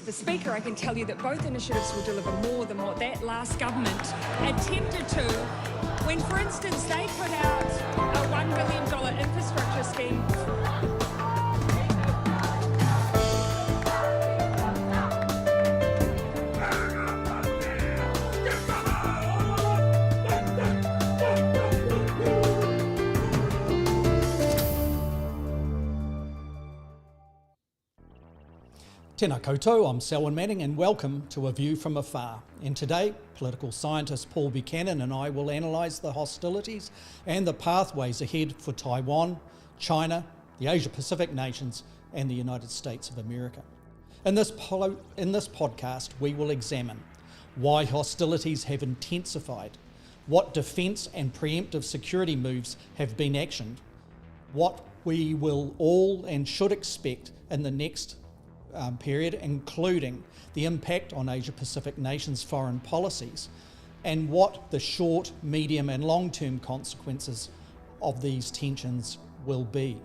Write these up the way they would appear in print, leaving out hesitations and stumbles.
The Speaker, I can tell you that both initiatives will deliver more than what that last government attempted to when, for instance, they put out a $1 billion infrastructure scheme. Tēnā koutou, I'm Selwyn Manning and welcome to A View from Afar. And today, political scientist Paul Buchanan and I will analyse the hostilities and the pathways ahead for Taiwan, China, the Asia-Pacific nations and the United States of America. In this podcast, we will examine why hostilities have intensified, what defence and pre-emptive security moves have been actioned, what we will all and should expect in the next period, including the impact on Asia-Pacific nations' foreign policies, and what the short, medium and long-term consequences of these tensions will be.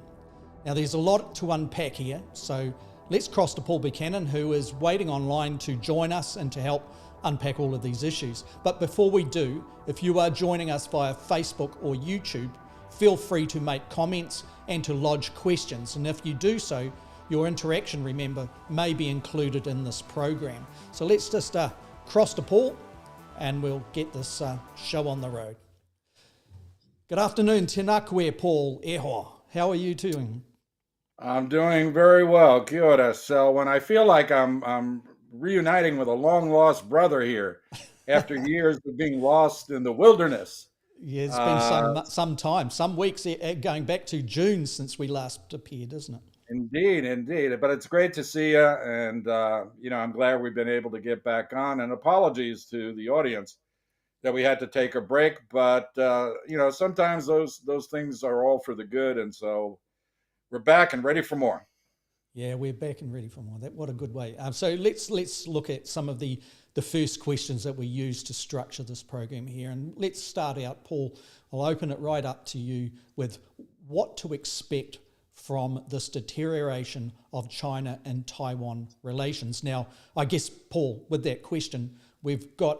Now there's a lot to unpack here, so let's cross to Paul Buchanan, who is waiting online to join us and to help unpack all of these issues. But before we do, if you are joining us via Facebook or YouTube, feel free to make comments and to lodge questions, and if you do so, your interaction, remember, may be included in this program. So let's just cross to Paul and we'll get this show on the road. Good afternoon, tēnā koe, Paul Eho. How are you doing? I'm doing very well. Kia ora, Selwyn. I feel like I'm reuniting with a long-lost brother here after years of being lost in the wilderness. Yeah, it's been some time, some weeks going back to June since we last appeared, isn't it? Indeed. But it's great to see you. And, I'm glad we've been able to get back on. And apologies to the audience that we had to take a break. But, sometimes those things are all for the good. And so we're back and ready for more. Yeah, we're back and ready for more. What a good way. So let's look at some of the first questions that we use to structure this program here. And let's start out, Paul. I'll open it right up to you with what to expect from this deterioration of China and Taiwan relations. Now, I guess, Paul, with that question, we've got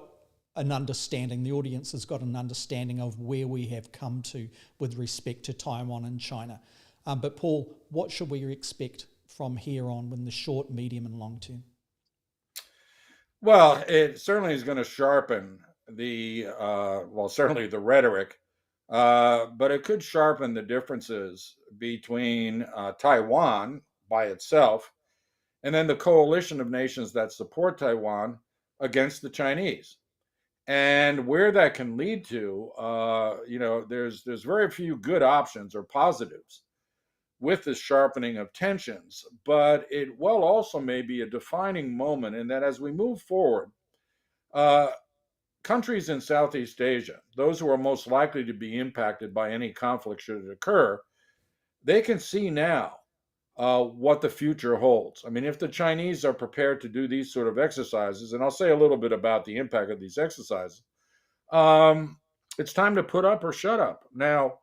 an understanding, the audience has got an understanding of where we have come to with respect to Taiwan and China. But Paul, what should we expect from here on in the short, medium and long term? Well, it certainly is going to sharpen certainly the rhetoric, but it could sharpen the differences between Taiwan by itself and then the coalition of nations that support Taiwan against the Chinese. And where that can lead to, there's very few good options or positives with this sharpening of tensions, but it will also may be a defining moment in that as we move forward, countries in Southeast Asia, those who are most likely to be impacted by any conflict should it occur, they can see now what the future holds. I mean, if the Chinese are prepared to do these sort of exercises, and I'll say a little bit about the impact of these exercises, it's time to put up or shut up. Now,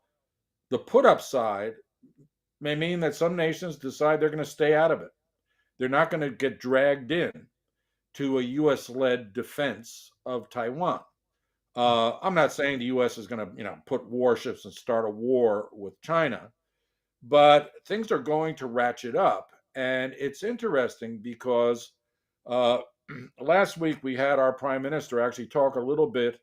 the put up side may mean that some nations decide they're going to stay out of it. They're not going to get dragged in to a U.S.-led defense of Taiwan. I'm not saying the U.S. is going to, put warships and start a war with China, but things are going to ratchet up. And it's interesting because last week we had our prime minister actually talk a little bit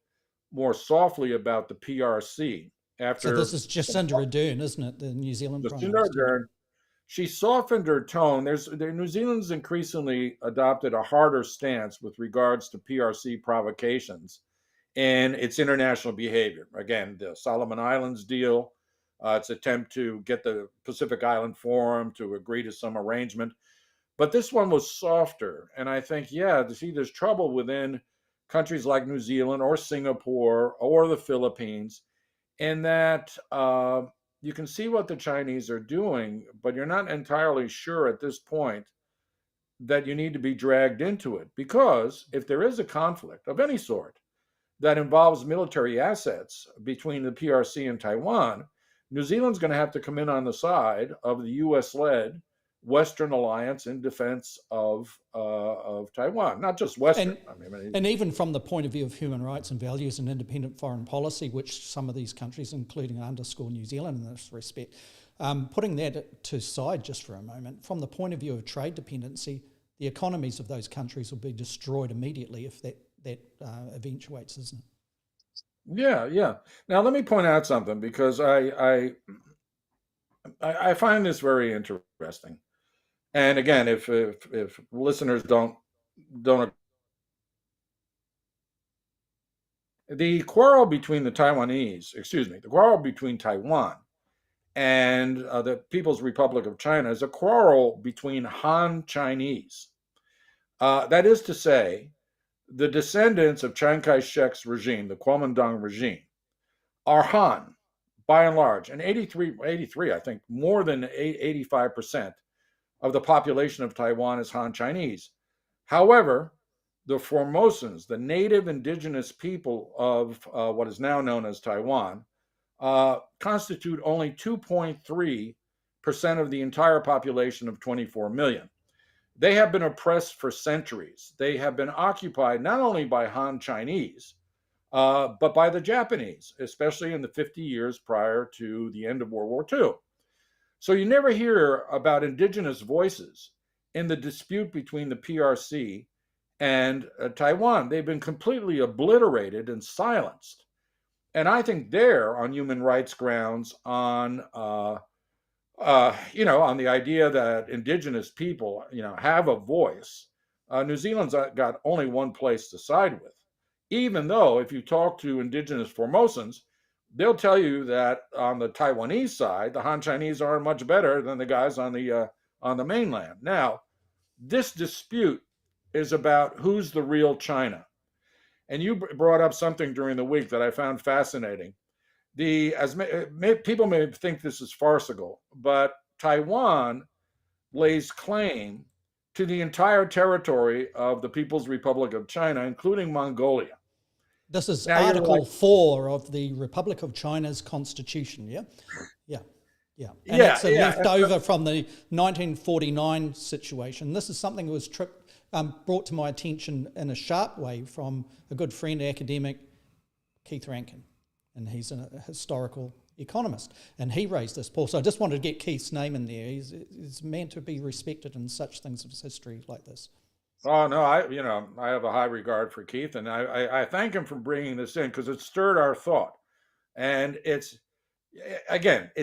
more softly about the PRC So this after is Jacinda Ardern, isn't it? The New Zealand Prime Jacinda Minister. Ardern. She softened her tone. New Zealand's increasingly adopted a harder stance with regards to PRC provocations and its international behavior. Again, the Solomon Islands deal, its attempt to get the Pacific Island Forum to agree to some arrangement. But this one was softer. And I think, yeah, see, there's trouble within countries like New Zealand or Singapore or the Philippines, in that you can see what the Chinese are doing, but you're not entirely sure at this point that you need to be dragged into it. Because if there is a conflict of any sort that involves military assets between the PRC and Taiwan, New Zealand's going to have to come in on the side of the US led Western alliance in defense of Taiwan, not just Western. And even from the point of view of human rights and values and independent foreign policy, which some of these countries, including underscore New Zealand in this respect, putting that to side just for a moment, from the point of view of trade dependency, the economies of those countries will be destroyed immediately if that eventuates, isn't it? Yeah. Now let me point out something, because I find this very interesting. And again, if listeners don't, the quarrel between the quarrel between Taiwan and the People's Republic of China is a quarrel between Han Chinese. That is to say, the descendants of Chiang Kai-shek's regime, the Kuomintang regime, are Han, by and large. And 83, I think, more than 85% of the population of Taiwan is Han Chinese. However, the Formosans, the native indigenous people of what is now known as Taiwan, constitute only 2.3% of the entire population of 24 million. They have been oppressed for centuries. They have been occupied not only by Han Chinese, but by the Japanese, especially in the 50 years prior to the end of World War II. So you never hear about indigenous voices in the dispute between the PRC and Taiwan. They've been completely obliterated and silenced. And I think they're on human rights grounds, on on the idea that indigenous people, have a voice. New Zealand's got only one place to side with, even though if you talk to indigenous Formosans, they'll tell you that on the Taiwanese side, the Han Chinese are much better than the guys on the mainland. Now, this dispute is about who's the real China. And you brought up something during the week that I found fascinating. People may think this is farcical, but Taiwan lays claim to the entire territory of the People's Republic of China, including Mongolia. This is now, Article 4 of the Republic of China's Constitution, yeah? Yeah. And it's a leftover from the 1949 situation. This is something that was brought to my attention in a sharp way from a good friend, academic Keith Rankin. And he's a historical economist. And he raised this, Paul. So I just wanted to get Keith's name in there. He's meant to be respected in such things as history like this. Oh, no, I have a high regard for Keith, and I thank him for bringing this in, because it stirred our thought. And it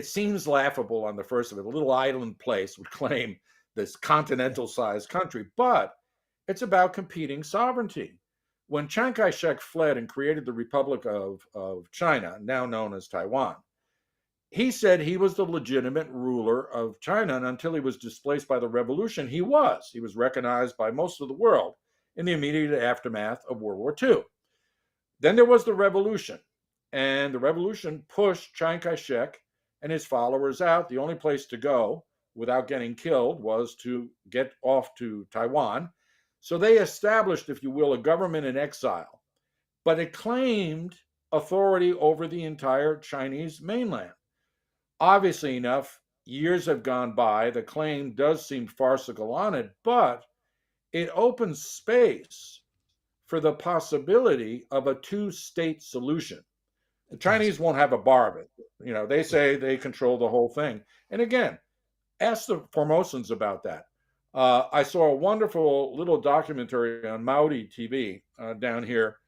seems laughable on the first of it. A little island place would claim this continental-sized country, but it's about competing sovereignty. When Chiang Kai-shek fled and created the Republic of China, now known as Taiwan, he said he was the legitimate ruler of China, and until he was displaced by the revolution, he was recognized by most of the world in the immediate aftermath of World War II. Then there was the revolution, and the revolution pushed Chiang Kai-shek and his followers out. The only place to go without getting killed was to get off to Taiwan. So they established, if you will, a government in exile, but it claimed authority over the entire Chinese mainland. Obviously enough, years have gone by. The claim does seem farcical on it, but it opens space for the possibility of a two-state solution. The Chinese won't have a bar of it. They say they control the whole thing. And again, ask the Formosans about that. I saw a wonderful little documentary on Maori TV down here.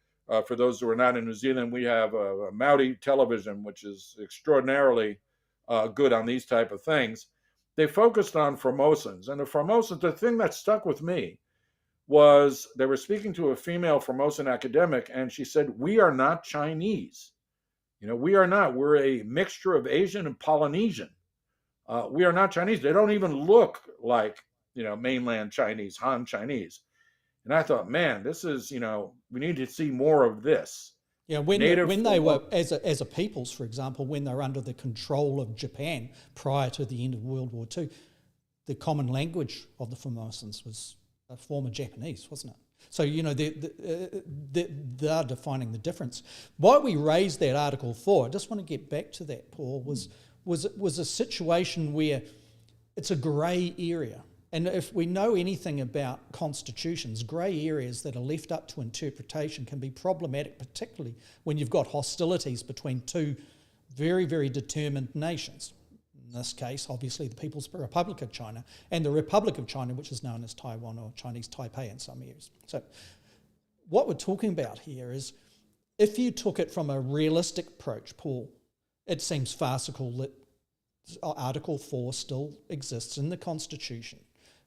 For those who are not in New Zealand, we have a Maori television, which is extraordinarily good on these type of things. They focused on Formosans, and the Formosans. The thing that stuck with me was they were speaking to a female Formosan academic, and she said, "We are not Chinese. We are not. We're a mixture of Asian and Polynesian. We are not Chinese. They don't even look like mainland Chinese, Han Chinese." And I thought, man, this is we need to see more of this. Yeah, Native when they were as a peoples, for example, when they were under the control of Japan prior to the end of World War II, the common language of the Formosans was a form of Japanese, wasn't it? So they're defining the difference. Why we raised that Article 4, I just want to get back to that, Paul, was a situation where it's a grey area. And if we know anything about constitutions, grey areas that are left up to interpretation can be problematic, particularly when you've got hostilities between two very, very determined nations. In this case, obviously, the People's Republic of China and the Republic of China, which is known as Taiwan or Chinese Taipei in some areas. So what we're talking about here is, if you took it from a realistic approach, Paul, it seems farcical that Article 4 still exists in the Constitution,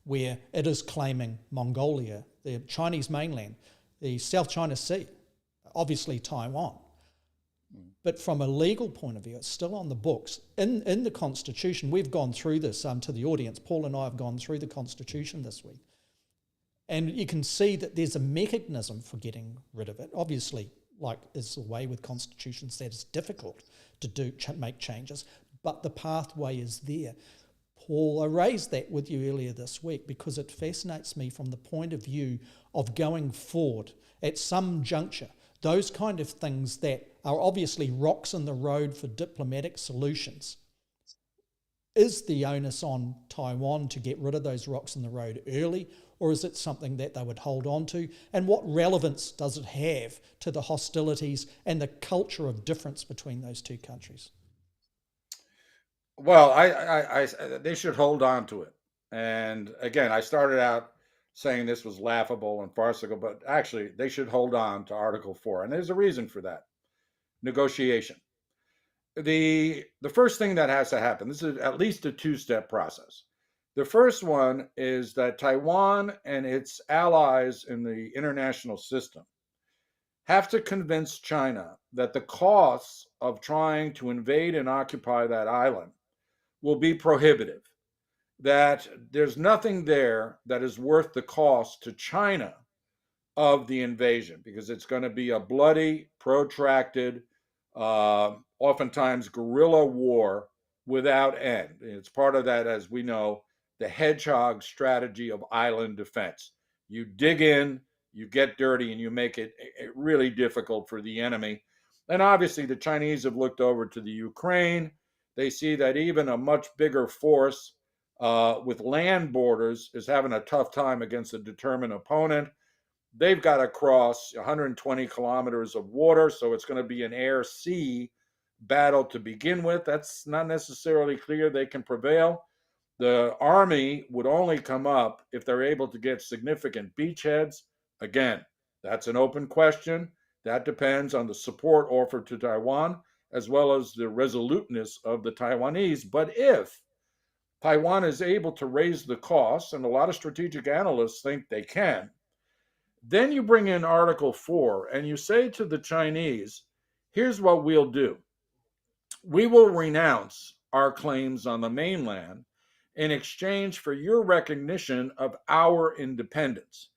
where it is claiming Mongolia, the Chinese mainland, the South China Sea, obviously Taiwan. But from a legal point of view, it's still on the books. In the Constitution, we've gone through this to the audience. Paul and I have gone through the Constitution this week. And you can see that there's a mechanism for getting rid of it. Obviously, like is the way with constitutions, that it's difficult to make changes, but the pathway is there. Paul, I raised that with you earlier this week because it fascinates me from the point of view of going forward at some juncture. Those kind of things that are obviously rocks in the road for diplomatic solutions. Is the onus on Taiwan to get rid of those rocks in the road early, or is it something that they would hold on to? And what relevance does it have to the hostilities and the culture of difference between those two countries? Well, they should hold on to it. And again, I started out saying this was laughable and farcical, but actually they should hold on to Article 4. And there's a reason for that. Negotiation. The first thing that has to happen, this is at least a two-step process. The first one is that Taiwan and its allies in the international system have to convince China that the costs of trying to invade and occupy that island will be prohibitive, that there's nothing there that is worth the cost to China of the invasion, because it's going to be a bloody, protracted, oftentimes guerrilla war without end. It's part of that, as we know, the hedgehog strategy of island defense. You dig in, you get dirty, and you make it really difficult for the enemy. And obviously, the Chinese have looked over to the Ukraine. They see that even a much bigger force with land borders is having a tough time against a determined opponent. They've got to cross 120 kilometers of water, so it's going to be an air-sea battle to begin with. That's not necessarily clear they can prevail. The army would only come up if they're able to get significant beachheads. Again, that's an open question. That depends on the support offered to Taiwan, as well as the resoluteness of the Taiwanese. But if Taiwan is able to raise the costs, and a lot of strategic analysts think they can, then you bring in Article 4 and you say to the Chinese, here's what we'll do. We will renounce our claims on the mainland in exchange for your recognition of our independence.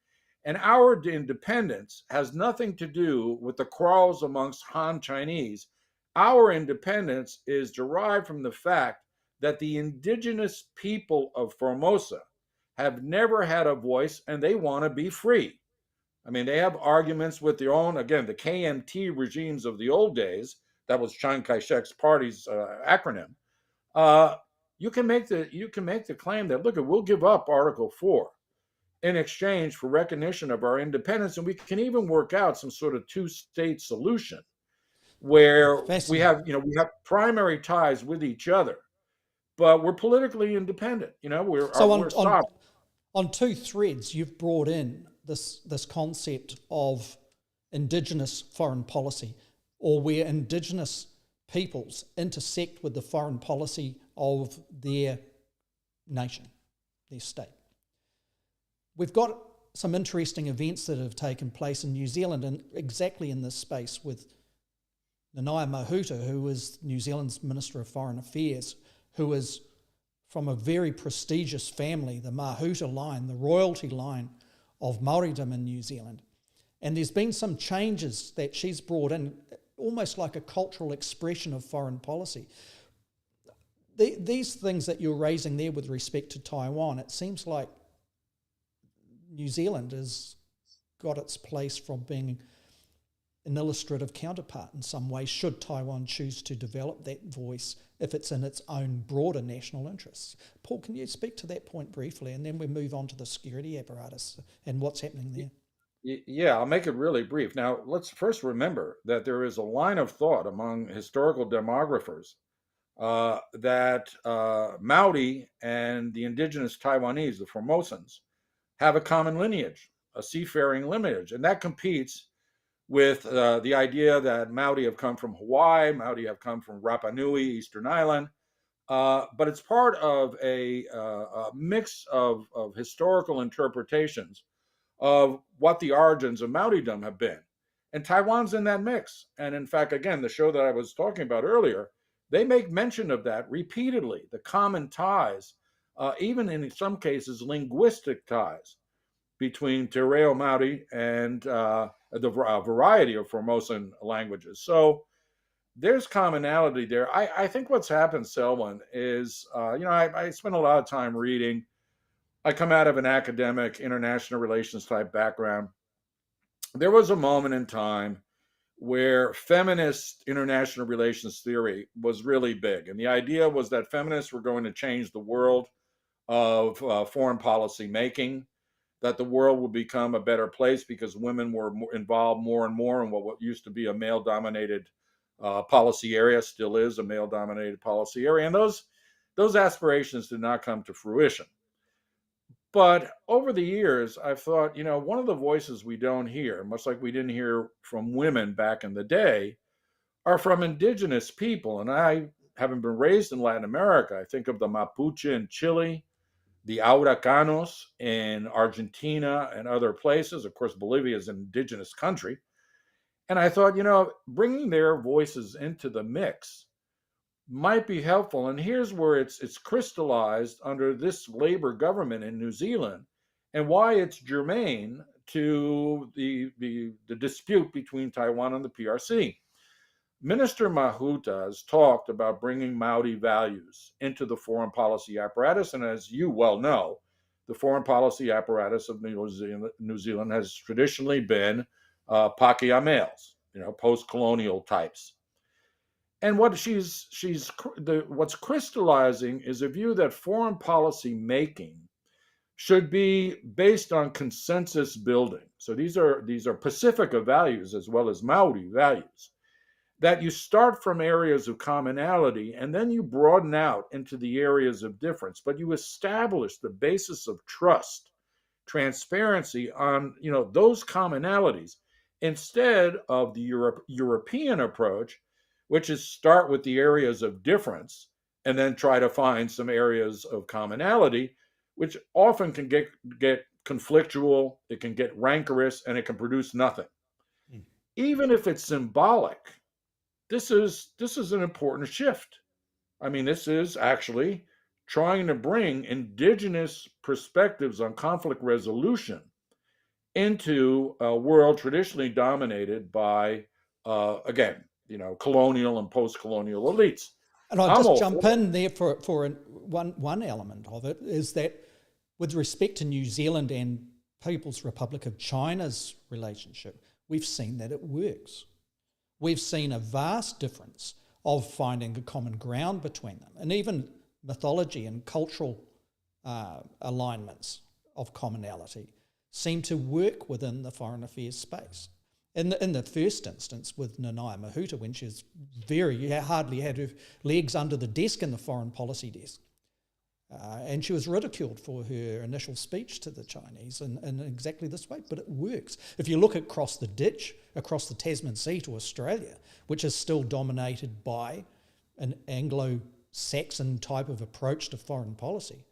And our independence has nothing to do with the quarrels amongst Han Chinese. Our independence is derived from the fact that the indigenous people of Formosa have never had a voice and they want to be free. I mean, they have arguments with their own, again, the KMT regimes of the old days. That was Chiang Kai-shek's party's acronym. You can make the claim that, look, we'll give up Article 4 in exchange for recognition of our independence, and we can even work out some sort of two-state solution where we have primary ties with each other, but we're politically independent. We're sovereign. On two threads, you've brought in this concept of indigenous foreign policy, or where indigenous peoples intersect with the foreign policy of their nation, their state. We've got some interesting events that have taken place in New Zealand, and exactly in this space, with Nanaia Mahuta, who is New Zealand's Minister of Foreign Affairs, who is from a very prestigious family, the Mahuta line, the royalty line of Māoridom in New Zealand. And there's been some changes that she's brought in, almost like a cultural expression of foreign policy. These things that you're raising there with respect to Taiwan, it seems like New Zealand has got its place from being an illustrative counterpart in some way, should Taiwan choose to develop that voice if it's in its own broader national interests. Paul, can you speak to that point briefly, and then we move on to the security apparatus and what's happening there? Yeah, I'll make it really brief. Now, let's first remember that there is a line of thought among historical demographers that Maori and the indigenous Taiwanese, the Formosans, have a common lineage, a seafaring lineage, and that competes with the idea that Maori have come from Hawaii, Maori have come from Rapa Nui, Eastern Island, but it's part of a mix of historical interpretations of what the origins of Maoridom have been. And Taiwan's in that mix. And in fact, again, the show that I was talking about earlier, they make mention of that repeatedly, the common ties, even in some cases, linguistic ties between Te Reo Maori and the variety of Formosan languages. So there's commonality there. I think what's happened, Selwyn, is, I spent a lot of time reading. I come out of an academic international relations type background. There was a moment in time where feminist international relations theory was really big. And the idea was that feminists were going to change the world of foreign policy making, that the world would become a better place because women were involved more and more in what used to be a male-dominated policy area, still is a male-dominated policy area. And those aspirations did not come to fruition. But over the years, I've thought, one of the voices we don't hear, much like we didn't hear from women back in the day, are from indigenous people. And I, having been raised in Latin America, I think of the Mapuche in Chile, the Araucanos in Argentina and other places. Of course, Bolivia is an indigenous country. And I thought, bringing their voices into the mix might be helpful. And here's where it's crystallized under this Labour government in New Zealand, and why it's germane to the dispute between Taiwan and the PRC. Minister Mahuta has talked about bringing Maori values into the foreign policy apparatus. And as you well know, the foreign policy apparatus of New Zealand has traditionally been Pākehā males, post-colonial types. And what's crystallizing is a view that foreign policy making should be based on consensus building. So these are Pacifica values as well as Maori values, that you start from areas of commonality and then you broaden out into the areas of difference, but you establish the basis of trust, transparency on those commonalities, instead of the European approach, which is start with the areas of difference and then try to find some areas of commonality, which often can get conflictual, it can get rancorous, and it can produce nothing. Even if it's symbolic, this is an important shift. I mean, this is actually trying to bring indigenous perspectives on conflict resolution into a world traditionally dominated by, again, colonial and post-colonial elites. And I'll just jump in there for one element of it, is that with respect to New Zealand and People's Republic of China's relationship, we've seen that it works. We've seen a vast difference of finding a common ground between them, and even mythology and cultural alignments of commonality seem to work within the foreign affairs space. In the first instance with Nanaia Mahuta, when she was hardly had her legs under the desk in the foreign policy desk, And she was ridiculed for her initial speech to the Chinese in exactly this way, but it works. If you look across the ditch, across the Tasman Sea to Australia, which is still dominated by an Anglo-Saxon type of approach to foreign policy,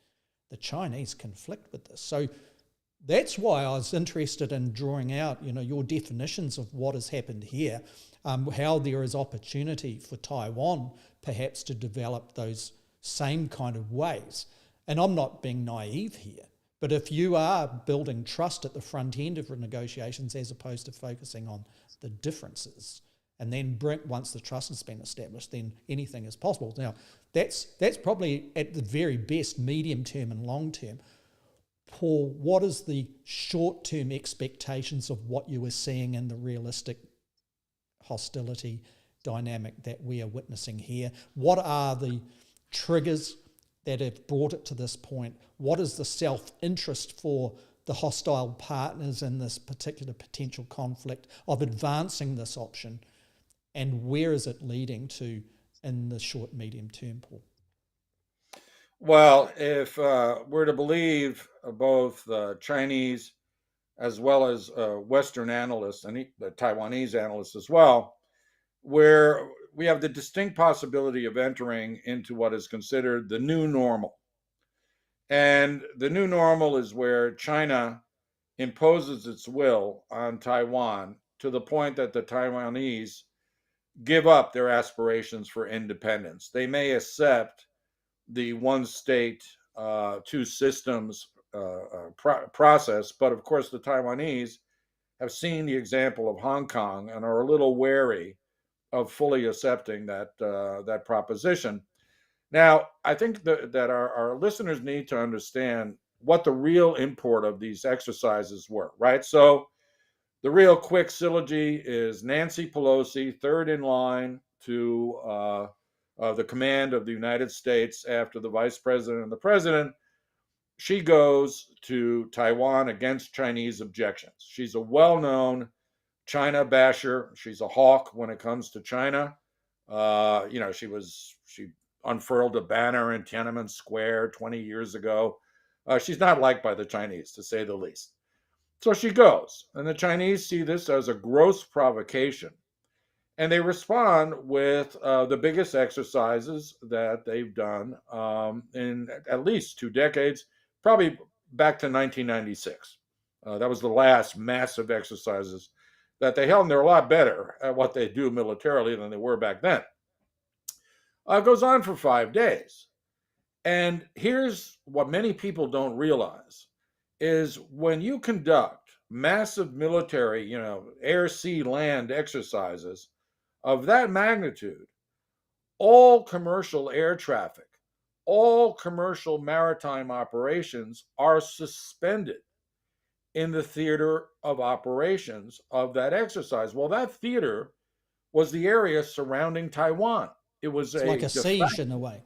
the Chinese conflict with this. So that's why I was interested in drawing out, your definitions of what has happened here, how there is opportunity for Taiwan perhaps to develop those same kind of ways. And I'm not being naive here, but if you are building trust at the front end of negotiations as opposed to focusing on the differences, and then once the trust has been established, then anything is possible. Now, that's probably at the very best medium term and long term. Paul, what is the short-term expectations of what you are seeing in the realistic hostility dynamic that we are witnessing here? What are the triggers that have brought it to this point? What is the self-interest for the hostile partners in this particular potential conflict of advancing this option? And where is it leading to in the short, medium term, Paul? Well, if we're to believe both Chinese as well as Western analysts and the Taiwanese analysts as well, where we have the distinct possibility of entering into what is considered the new normal. And the new normal is where China imposes its will on Taiwan to the point that the Taiwanese give up their aspirations for independence. They may accept the one state, two systems process, but of course the Taiwanese have seen the example of Hong Kong and are a little wary of fully accepting that proposition. Now, I think that our listeners need to understand what the real import of these exercises were, right? So the real quick syllogy is Nancy Pelosi, third in line to the command of the United States after the vice president and the president. She goes to Taiwan against Chinese objections. She's a well-known China basher. She's a hawk when it comes to China. She unfurled a banner in Tiananmen Square 20 years ago. She's not liked by the Chinese, to say the least. So she goes, and the Chinese see this as a gross provocation. And they respond with the biggest exercises that they've done in at least 2 decades, probably back to 1996. That was the last massive exercises that they held, and they're a lot better at what they do militarily than they were back then. It goes on for 5 days. And here's what many people don't realize is when you conduct massive military, air, sea, land exercises of that magnitude, all commercial air traffic, all commercial maritime operations are suspended in the theater of operations of that exercise. Well, that theater was the area surrounding Taiwan. It was like a siege in a way.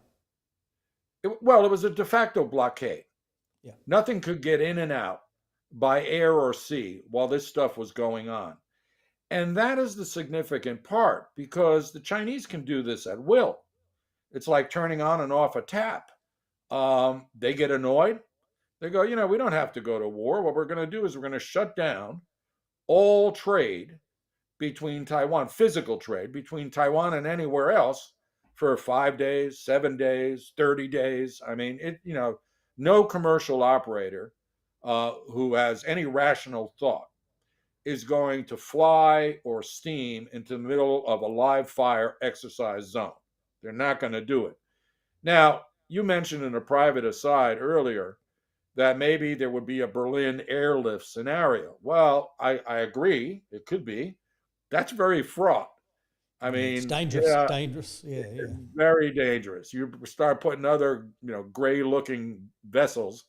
It was a de facto blockade. Yeah. Nothing could get in and out by air or sea while this stuff was going on. And that is the significant part because the Chinese can do this at will. It's like turning on and off a tap. They get annoyed. They go, we don't have to go to war. What we're going to do is we're going to shut down all trade between Taiwan, physical trade between Taiwan and anywhere else for 5 days, 7 days, 30 days. I mean, no commercial operator who has any rational thought is going to fly or steam into the middle of a live fire exercise zone. They're not going to do it. Now, you mentioned in a private aside earlier that maybe there would be a Berlin airlift scenario. Well, I agree. It could be. That's very fraught. I mean, it's dangerous. Yeah. Very dangerous. You start putting other, gray-looking vessels.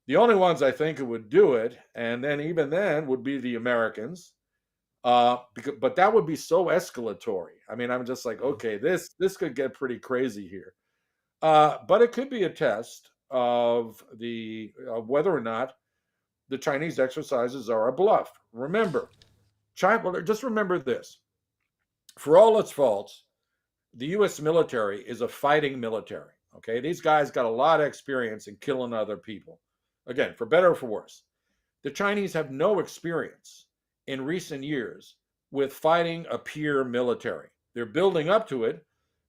The only ones I think who would do it, and then even then, would be the Americans. But that would be so escalatory. I mean, I'm just like, okay, this could get pretty crazy here. But it could be a test of whether or not the Chinese exercises are a bluff. Remember, just remember this. For all its faults, the U.S. military is a fighting military. Okay, these guys got a lot of experience in killing other people. Again, for better or for worse. The Chinese have no experience in recent years with fighting a peer military. They're building up to it.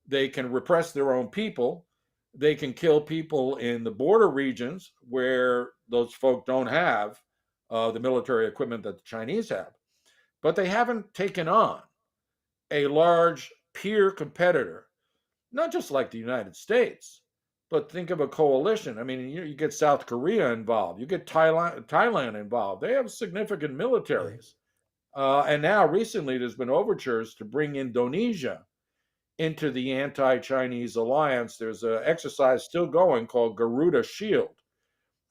They can repress their own people. They can kill people in the border regions where those folk don't have the military equipment that the Chinese have. But they haven't taken on a large peer competitor, not just like the United States, but think of a coalition. I mean, you get South Korea involved, you get Thailand involved. They have significant militaries. And now recently there's been overtures to bring Indonesia into the anti-Chinese alliance. There's an exercise still going called Garuda Shield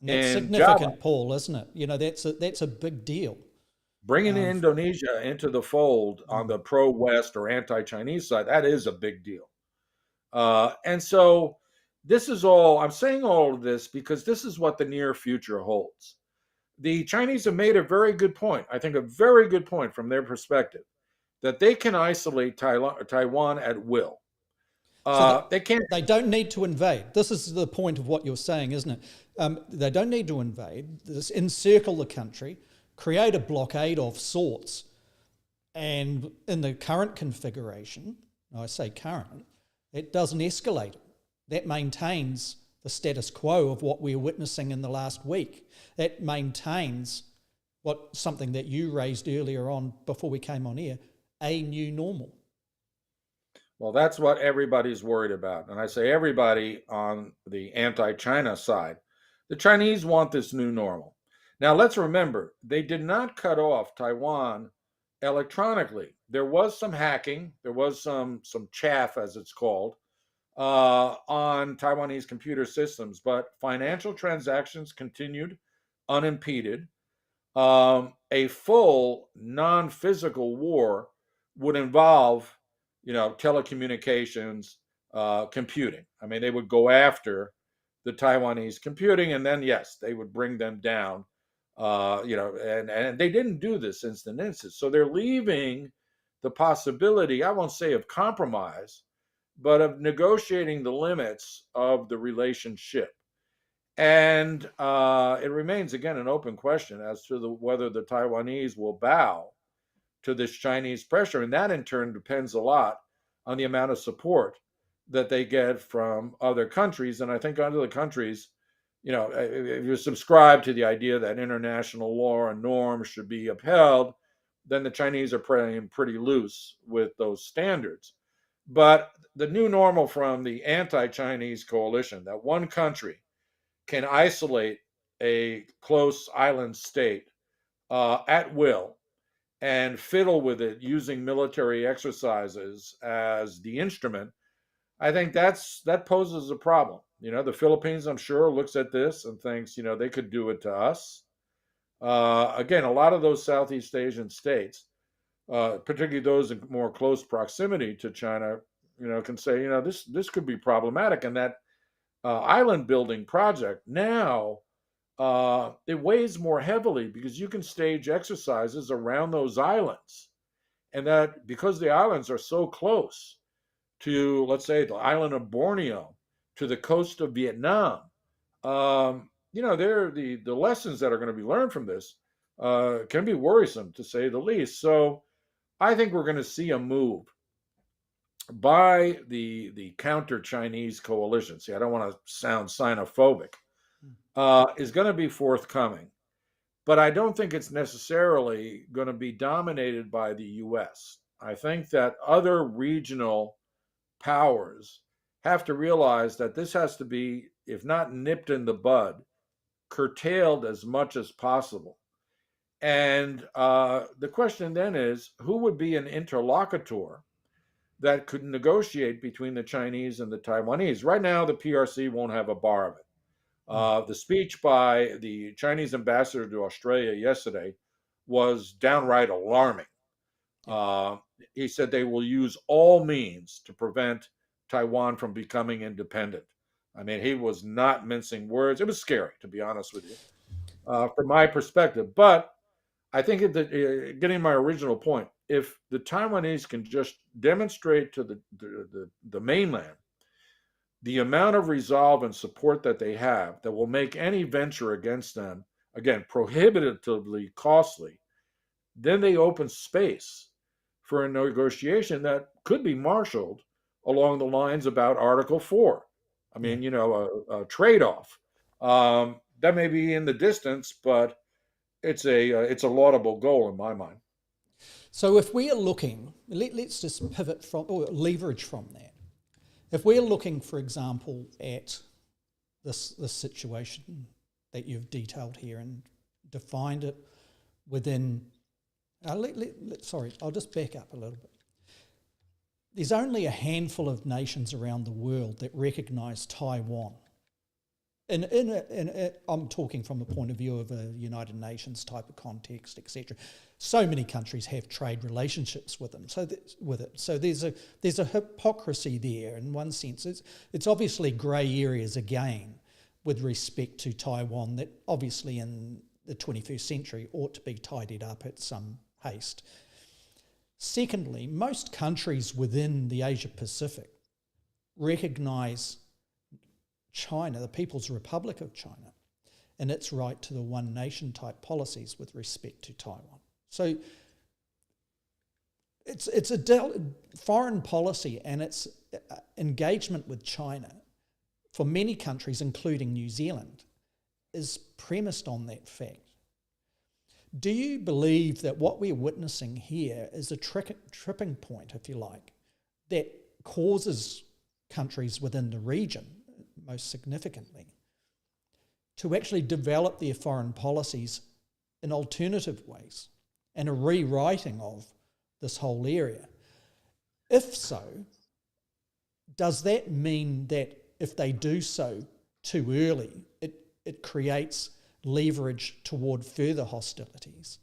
And that's in Java. significant, Paul, isn't it? You know, that's a big deal. Bringing Indonesia into the fold on the pro-West or anti-Chinese side, that is a big deal. And so this is all, I'm saying all of this because this is what the near future holds. The Chinese have made a very good point, I think a very good point from their perspective, that they can isolate Taiwan at will. They can't. They don't need to invade. This is the point of what you're saying, isn't it? They don't need to invade. Just encircle the country, create a blockade of sorts. And in the current configuration, I say current, it doesn't escalate it. That maintains the status quo of what we're witnessing in the last week. That maintains something that you raised earlier on before we came on air, a new normal. Well, that's what everybody's worried about. And I say everybody on the anti-China side. The Chinese want this new normal. Now, let's remember, they did not cut off Taiwan electronically. There was some hacking. There was some chaff, as it's called, on Taiwanese computer systems. But financial transactions continued unimpeded. A full non-physical war would involve telecommunications, computing. I mean, they would go after the Taiwanese computing, and then yes, they would bring them down. And they didn't do this instant. So they're leaving the possibility, I won't say of compromise, but of negotiating the limits of the relationship. And it remains again an open question as to whether the Taiwanese will bow to this Chinese pressure. And that in turn depends a lot on the amount of support that they get from other countries. And I think other countries, if you subscribe to the idea that international law and norms should be upheld, then the Chinese are playing pretty loose with those standards. But the new normal from the anti-Chinese coalition, that one country can isolate a close island state at will, and fiddle with it using military exercises as the instrument, I think that poses a problem. The Philippines, I'm sure, looks at this and thinks, they could do it to us. Again, a lot of those Southeast Asian states, particularly those in more close proximity to China, can say, this could be problematic. And that island building project now, it weighs more heavily because you can stage exercises around those islands. And that because the islands are so close to, let's say, the island of Borneo, to the coast of Vietnam, the lessons that are going to be learned from this can be worrisome, to say the least. So I think we're going to see a move by the counter-Chinese coalition. See, I don't want to sound xenophobic. Is going to be forthcoming. But I don't think it's necessarily going to be dominated by the U.S. I think that other regional powers have to realize that this has to be, if not nipped in the bud, curtailed as much as possible. And the question then is, who would be an interlocutor that could negotiate between the Chinese and the Taiwanese? Right now, the PRC won't have a bar of it. The speech by the Chinese ambassador to Australia yesterday was downright alarming. He said they will use all means to prevent Taiwan from becoming independent. I mean, he was not mincing words. It was scary, to be honest with you, from my perspective. But I think getting my original point, if the Taiwanese can just demonstrate to the mainland the amount of resolve and support that they have that will make any venture against them, again, prohibitively costly, then they open space for a negotiation that could be marshaled along the lines about Article 4. I Yeah. mean, a trade off. That may be in the distance, but it's a laudable goal in my mind. So if we are looking, let's just pivot from or leverage from that. If we're looking, for example, at this situation that you've detailed here and defined it within, sorry, I'll just back up a little bit. There's only a handful of nations around the world that recognise Taiwan. I'm talking from the point of view of a United Nations type of context, etc. So many countries have trade relationships with them. So there's a hypocrisy there in one sense. It's obviously grey areas again with respect to Taiwan that obviously in the 21st century ought to be tidied up at some haste. Secondly, most countries within the Asia-Pacific recognise China, the People's Republic of China, and its right to the one nation type policies with respect to Taiwan. So it's a foreign policy and its engagement with China for many countries, including New Zealand, is premised on that fact. Do you believe that what we're witnessing here is a tripping point, if you like, that causes countries within the region, most significantly, to actually develop their foreign policies in alternative ways and a rewriting of this whole area? If so, does that mean that if they do so too early, it creates leverage toward further hostilities?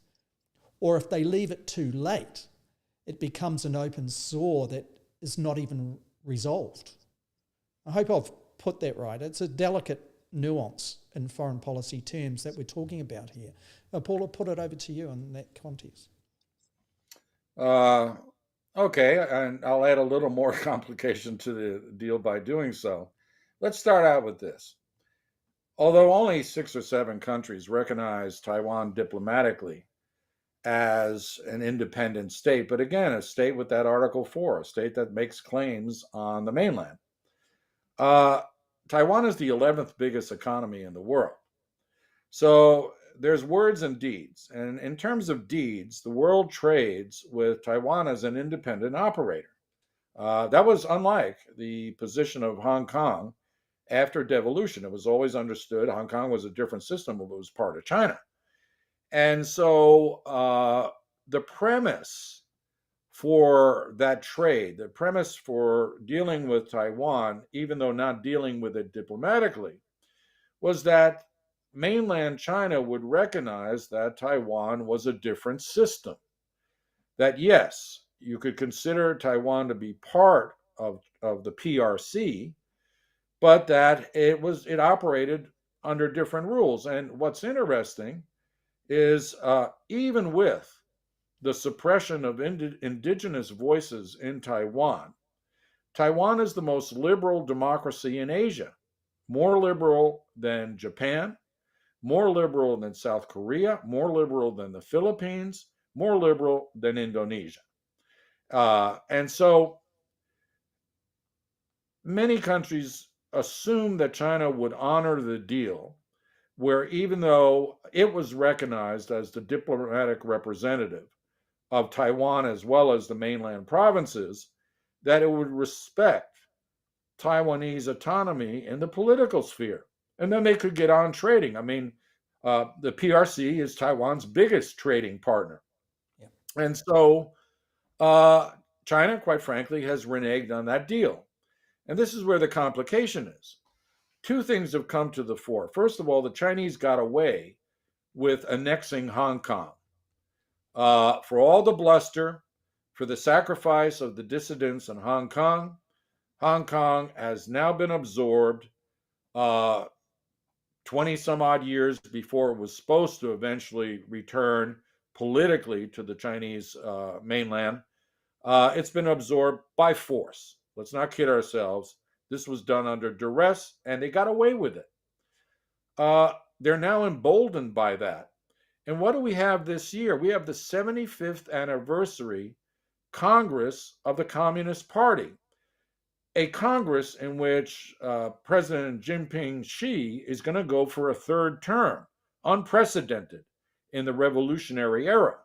Or if they leave it too late, it becomes an open sore that is not even resolved? I hope I've put that right. It's a delicate nuance in foreign policy terms that we're talking about here. Paul, I'll put it over to you in that context. Okay, and I'll add a little more complication to the deal by doing so. Let's start out with this. Although only 6 or 7 countries recognize Taiwan diplomatically as an independent state, but again, a state with that Article 4, a state that makes claims on the mainland. Taiwan is the 11th biggest economy in the world. So there's words and deeds. And in terms of deeds, the world trades with Taiwan as an independent operator. That was unlike the position of Hong Kong after devolution. It was always understood Hong Kong was a different system, but it was part of China. And so the premise for that trade, the premise for dealing with Taiwan, even though not dealing with it diplomatically, was that mainland China would recognize that Taiwan was a different system. That yes, you could consider Taiwan to be part of the PRC, but that it operated under different rules. And what's interesting is even with the suppression of indigenous voices in Taiwan, Taiwan is the most liberal democracy in Asia, more liberal than Japan, more liberal than South Korea, more liberal than the Philippines, more liberal than Indonesia. And so many countries assumed that China would honor the deal, where even though it was recognized as the diplomatic representative of Taiwan as well as the mainland provinces, that it would respect Taiwanese autonomy in the political sphere. And then they could get on trading. I mean, the PRC is Taiwan's biggest trading partner. Yeah. And so China, quite frankly, has reneged on that deal. And this is where the complication is. 2 things have come to the fore. First of all, the Chinese got away with annexing Hong Kong. For all the bluster, for the sacrifice of the dissidents in Hong Kong has now been absorbed 20 some odd years before it was supposed to eventually return politically to the Chinese mainland. It's been absorbed by force. Let's not kid ourselves. This was done under duress, and they got away with it. They're now emboldened by that. And what do we have this year? We have the 75th anniversary Congress of the Communist Party, a Congress in which President Jinping Xi is going to go for a third term, unprecedented in the revolutionary era.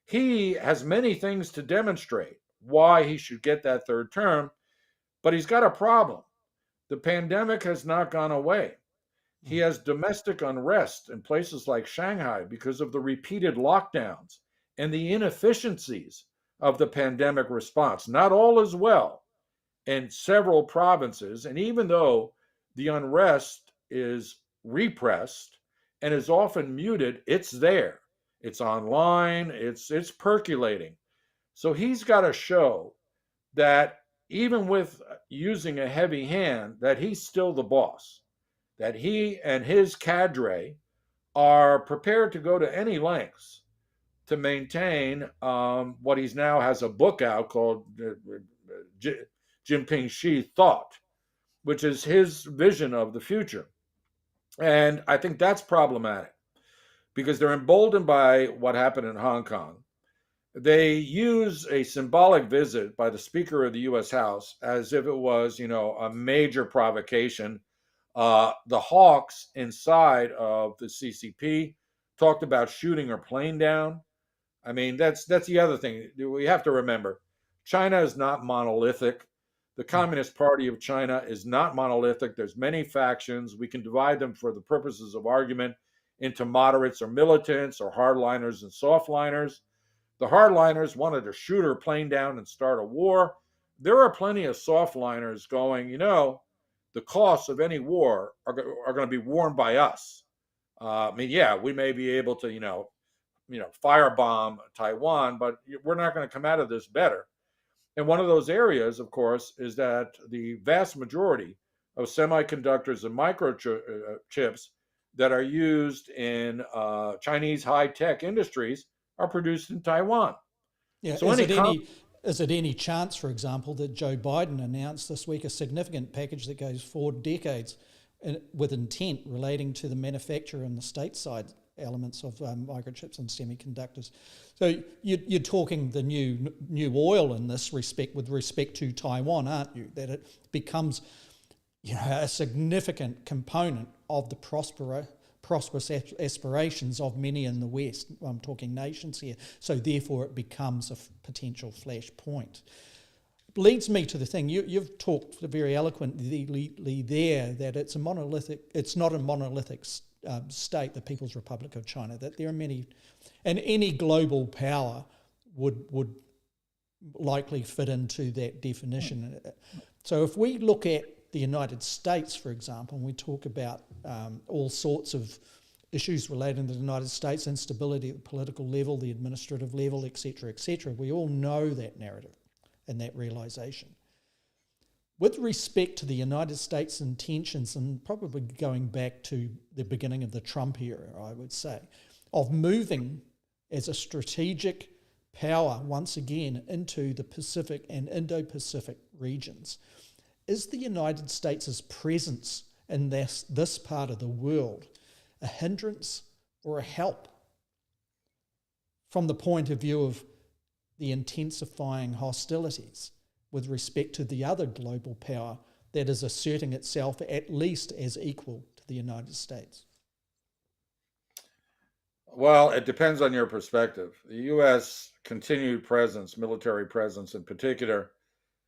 He has many things to demonstrate why he should get that third term, but he's got a problem. The pandemic has not gone away. He has domestic unrest in places like Shanghai because of the repeated lockdowns and the inefficiencies of the pandemic response. Not all is well in several provinces. And even though the unrest is repressed and is often muted, it's there. It's online, it's percolating. So he's got to show that even with using a heavy hand, that he's still the boss, that he and his cadre are prepared to go to any lengths to maintain what he's now has a book out called Jinping Xi Thought, which is his vision of the future. And I think that's problematic because they're emboldened by what happened in Hong Kong. They use a symbolic visit by the Speaker of the U.S. House as if it was, a major provocation. The hawks inside of the CCP talked about shooting her plane down. I mean, that's the other thing we have to remember. China is not monolithic. The Communist Party of China is not monolithic. There's many factions. We can divide them for the purposes of argument into moderates or militants or hardliners and softliners. The hardliners wanted to shoot her plane down and start a war. There are plenty of softliners going, the costs of any war are going to be borne by us. We may be able to, firebomb Taiwan, but we're not going to come out of this better. And one of those areas, of course, is that the vast majority of semiconductors and microchips that are used in Chinese high-tech industries are produced in Taiwan. Yeah. So is it any chance, for example, that Joe Biden announced this week a significant package that goes 4 decades with intent relating to the manufacture and the stateside elements of microchips and semiconductors? So you're talking the new oil in this respect with respect to Taiwan, aren't you? That it becomes a significant component of the prosperous aspirations of many in the West. I'm talking nations here. So therefore it becomes a potential flashpoint. Leads me to the thing, you've talked very eloquently there that it's not a monolithic state, the People's Republic of China, that there are many, and any global power would likely fit into that definition. So if we look at the United States, for example, and we talk about all sorts of issues relating to the United States, instability at the political level, the administrative level, etc., we all know that narrative and that realisation. With respect to the United States' intentions, and probably going back to the beginning of the Trump era, I would say, of moving as a strategic power once again into the Pacific and Indo-Pacific regions, is the United States' presence in this part of the world a hindrance or a help from the point of view of the intensifying hostilities with respect to the other global power that is asserting itself at least as equal to the United States? Well, it depends on your perspective. The U.S. continued presence, military presence in particular,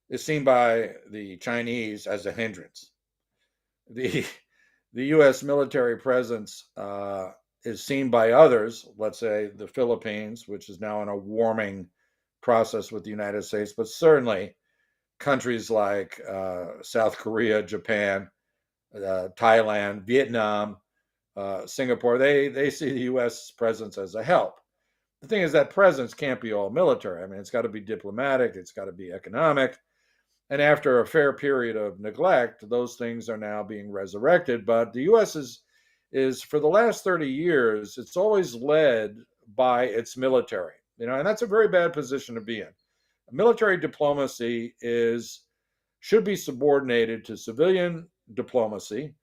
is seen by the Chinese as a hindrance. The U.S. military presence is seen by others, let's say the Philippines, which is now in a warming process with the United States, but certainly countries like South Korea, Japan, Thailand, Vietnam, Singapore, they see the U.S. presence as a help. The thing is that presence can't be all military. I mean, it's got to be diplomatic, it's got to be economic. And after a fair period of neglect, those things are now being resurrected. But the U.S. is for the last 30 years, it's always led by its military, and that's a very bad position to be in. Military diplomacy is should be subordinated to civilian diplomacy,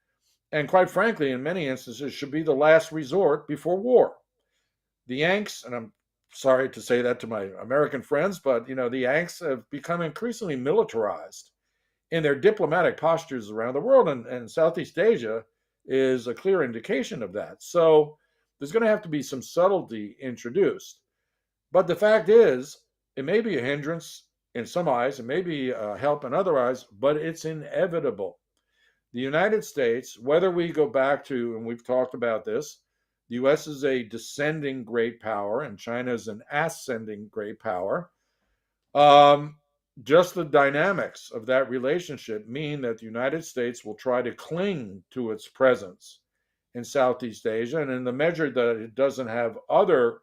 and quite frankly, in many instances, should be the last resort before war. The Yanks, and I'm sorry to say that to my American friends, but the Yanks have become increasingly militarized in their diplomatic postures around the world, and Southeast Asia is a clear indication of that. So there's going to have to be some subtlety introduced. But the fact is, it may be a hindrance in some eyes, it may be a help in other eyes, but it's inevitable. The United States, whether we go back to, and we've talked about this, the US is a descending great power and China is an ascending great power. Just the dynamics of that relationship mean that the United States will try to cling to its presence in Southeast Asia. And in the measure that it doesn't have other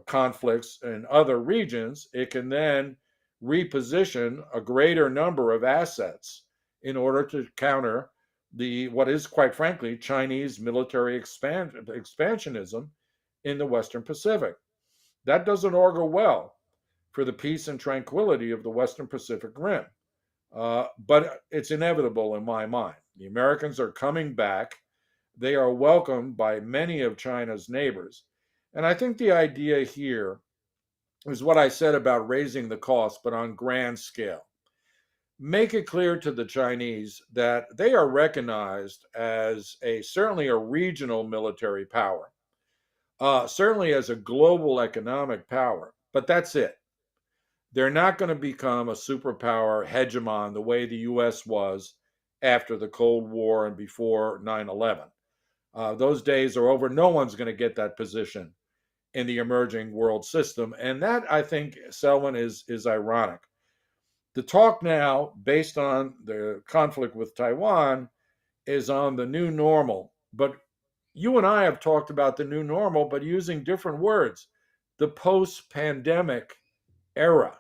conflicts in other regions, it can then reposition a greater number of assets in order to counter what is, quite frankly, Chinese military expansionism in the Western Pacific. That doesn't augur well for the peace and tranquility of the Western Pacific Rim. But it's inevitable in my mind. The Americans are coming back. They are welcomed by many of China's neighbors. And I think the idea here is what I said about raising the cost, but on grand scale. Make it clear to the Chinese that they are recognized as certainly a regional military power, certainly as a global economic power, but that's it. They're not going to become a superpower hegemon the way the US was after the Cold War and before 9/11. Those days are over. No one's going to get that position in the emerging world system. And that, I think, Selwyn, is ironic. The talk now, based on the conflict with Taiwan, is on the new normal. But you and I have talked about the new normal, but using different words. The post-pandemic era.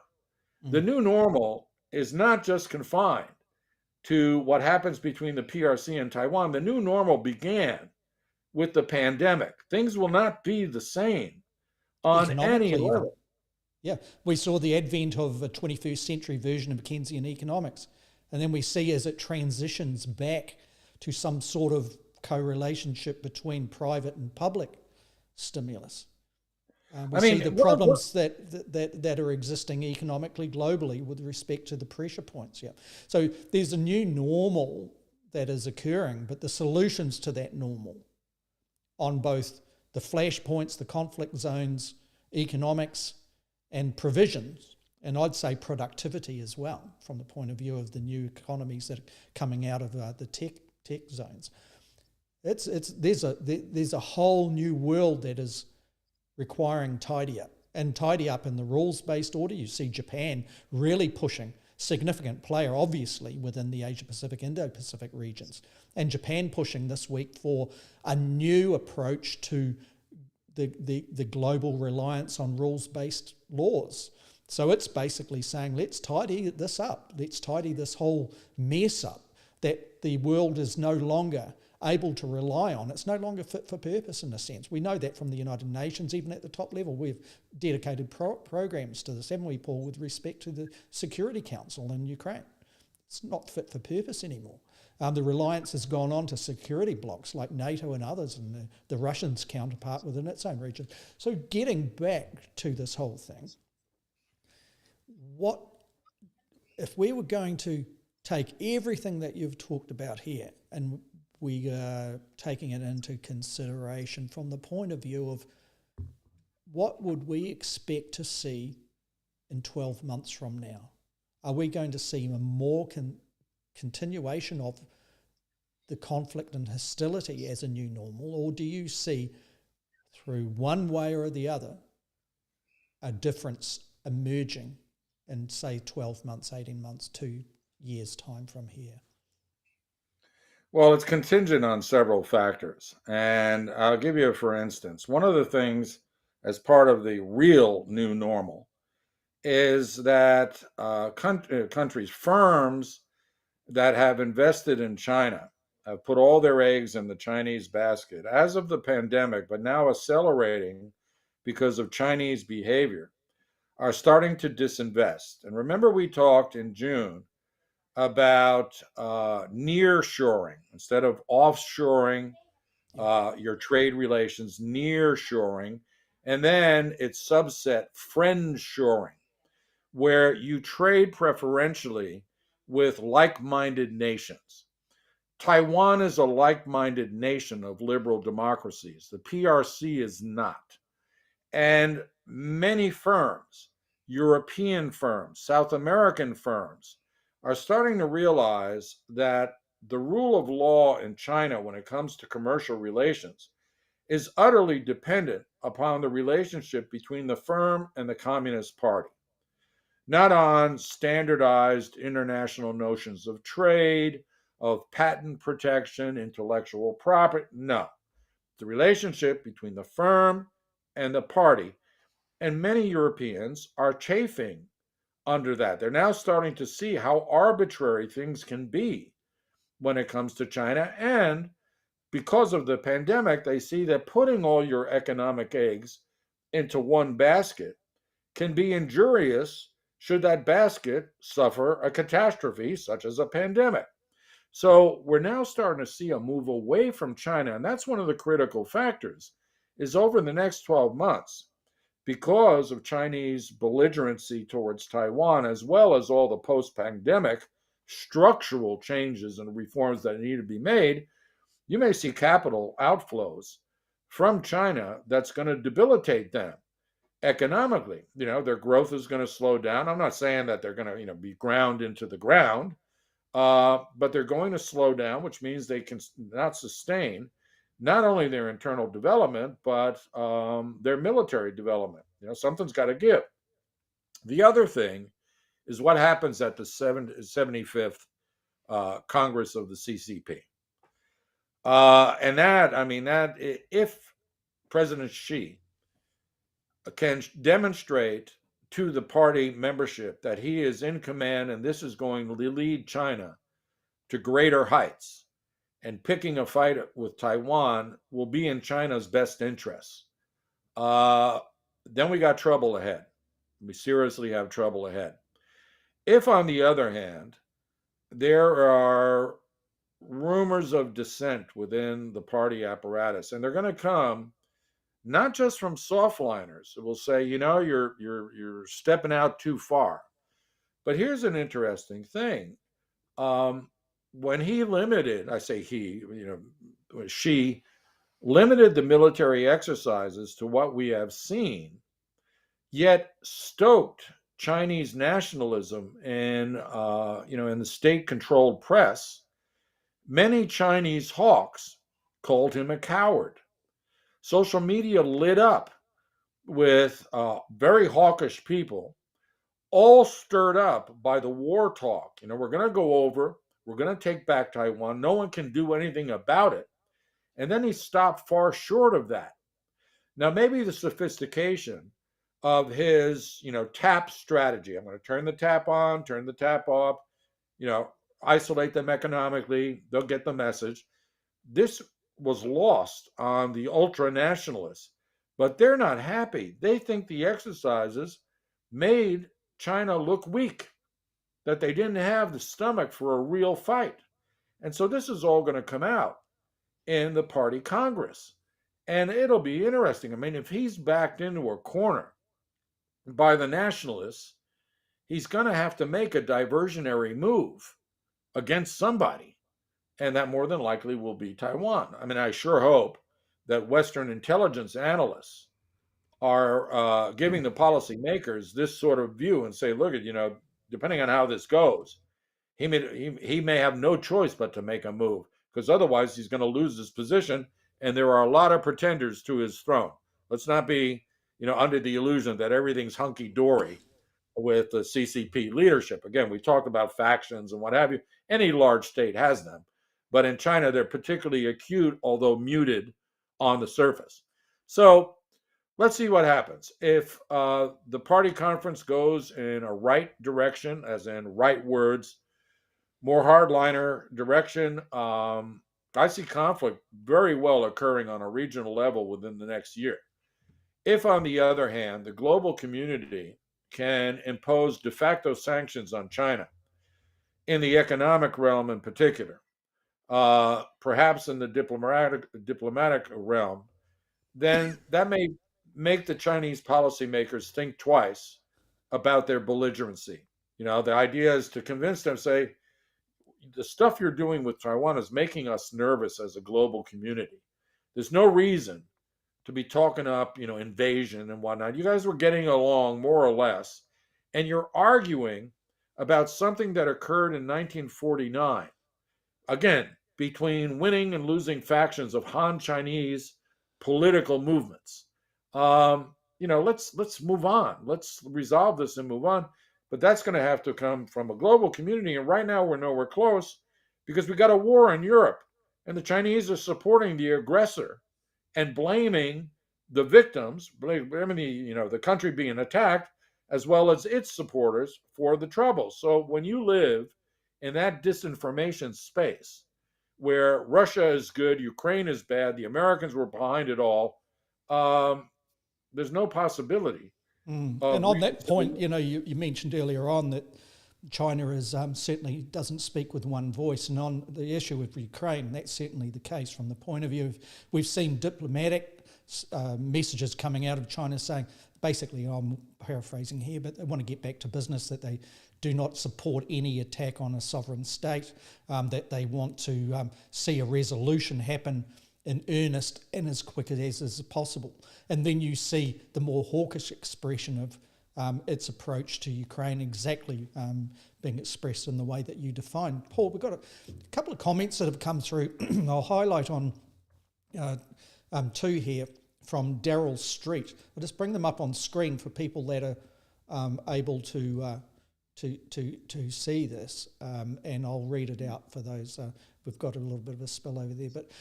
The new normal is not just confined to what happens between the PRC and Taiwan. The new normal began with the pandemic. Things will not be the same on any level. Yeah, we saw the advent of a 21st century version of Keynesian economics. And then we see as it transitions back to some sort of co-relationship between private and public stimulus. We see the problems that are existing economically globally with respect to the pressure points. Yeah, so there's a new normal that is occurring, but the solutions to that normal on both the flashpoints, the conflict zones, economics, and provisions, and I'd say productivity as well, from the point of view of the new economies that are coming out of the tech zones. There's a whole new world that is requiring tidy up in the rules-based order. You see Japan really pushing, significant player obviously within the Asia-Pacific, Indo-Pacific regions, and Japan pushing this week for a new approach to the global reliance on rules-based laws. So it's basically saying, let's tidy this up. Let's tidy this whole mess up that the world is no longer able to rely on. It's no longer fit for purpose in a sense. We know that from the United Nations, even at the top level. We've dedicated programs to this, haven't we, Paul, with respect to the Security Council in Ukraine. It's not fit for purpose anymore. The reliance has gone on to security blocs like NATO and others, and the Russians' counterpart within its own region. So getting back to this whole thing, what if we were going to take everything that you've talked about here and we are taking it into consideration from the point of view of what would we expect to see in 12 months from now? Are we going to see a more continuation of the conflict and hostility as a new normal, or do you see through one way or the other a difference emerging in, say, 12 months, 18 months, 2 years' time from here? Well, it's contingent on several factors. And I'll give you, for instance, one of the things as part of the real new normal is that countries, firms that have invested in China, have put all their eggs in the Chinese basket as of the pandemic, but now accelerating because of Chinese behavior, are starting to disinvest. And remember, we talked in June about near-shoring instead of offshoring your trade relations, near-shoring, and then it's subset friend-shoring, where you trade preferentially with like-minded nations. Taiwan is a like-minded nation of liberal democracies. The PRC is not. And many firms, European firms, South American firms, are starting to realize that the rule of law in China when it comes to commercial relations is utterly dependent upon the relationship between the firm and the Communist Party, not on standardized international notions of trade, of patent protection, intellectual property. No, the relationship between the firm and the party. And many Europeans are chafing under that. They're now starting to see how arbitrary things can be when it comes to China. And because of the pandemic, they see that putting all your economic eggs into one basket can be injurious should that basket suffer a catastrophe such as a pandemic. So we're now starting to see a move away from China, and that's one of the critical factors is over the next 12 months, because of Chinese belligerency towards Taiwan, as well as all the post-pandemic structural changes and reforms that need to be made, you may see capital outflows from China that's going to debilitate them economically. Their growth is going to slow down. I'm not saying that they're going to, be ground into the ground, but they're going to slow down, which means they can not sustain not only their internal development, but their military development. Something's got to give. The other thing is what happens at the 75th Congress of the CCP. And that if President Xi can demonstrate to the party membership that he is in command and this is going to lead China to greater heights, and picking a fight with Taiwan will be in China's best interests, then we got trouble ahead. We seriously have trouble ahead. If, on the other hand, there are rumors of dissent within the party apparatus, and they're going to come not just from softliners who will say, you're stepping out too far. But here's an interesting thing. When he limited, I say he, Xi limited the military exercises to what we have seen, yet stoked Chinese nationalism in the state-controlled press, many Chinese hawks called him a coward. Social media lit up with very hawkish people, all stirred up by the war talk. We're going to go over, we're going to take back Taiwan. No one can do anything about it. And then he stopped far short of that. Now, maybe the sophistication of his, tap strategy. I'm going to turn the tap on, turn the tap off, isolate them economically. They'll get the message. This was lost on the ultra-nationalists, but they're not happy. They think the exercises made China look weak, that they didn't have the stomach for a real fight. And so this is all going to come out in the party Congress. And it'll be interesting. If he's backed into a corner by the nationalists, he's going to have to make a diversionary move against somebody. And that more than likely will be Taiwan. I sure hope that Western intelligence analysts are giving the policymakers this sort of view and say, look, depending on how this goes, he may have no choice but to make a move, because otherwise he's going to lose his position, and there are a lot of pretenders to his throne. Let's not be, under the illusion that everything's hunky-dory with the CCP leadership. Again, we talked about factions and what have you. Any large state has them. But in China, they're particularly acute, although muted on the surface. So let's see what happens. If the party conference goes in a right direction, as in right words, more hardliner direction, I see conflict very well occurring on a regional level within the next year. If, on the other hand, the global community can impose de facto sanctions on China, in the economic realm in particular, perhaps in the diplomatic realm, then that may make the Chinese policymakers think twice about their belligerency. The idea is to convince them, say, the stuff you're doing with Taiwan is making us nervous as a global community. There's no reason to be talking up, invasion and whatnot. You guys were getting along more or less, and you're arguing about something that occurred in 1949. Again, between winning and losing factions of Han Chinese political movements. Let's move on. Let's resolve this and move on. But that's going to have to come from a global community. And right now, we're nowhere close because we got a war in Europe, and the Chinese are supporting the aggressor and blaming the victims, blaming the country being attacked, as well as its supporters for the troubles. So when you live in that disinformation space, where Russia is good, Ukraine is bad, the Americans were behind it all, there's no possibility. And on that point, you mentioned earlier on that China is certainly doesn't speak with one voice, and on the issue of Ukraine, that's certainly the case from the point of view of we've seen diplomatic messages coming out of China saying, basically, I'm paraphrasing here, but they want to get back to business, that they do not support any attack on a sovereign state, that they want to see a resolution happen in earnest and as quick as is possible. And then you see the more hawkish expression of its approach to Ukraine exactly being expressed in the way that you define. Paul, we've got a couple of comments that have come through. I'll highlight on two here from Daryl Street. I'll just bring them up on screen for people that are able to see this, and I'll read it out for those. We've got a little bit of a spill over there, but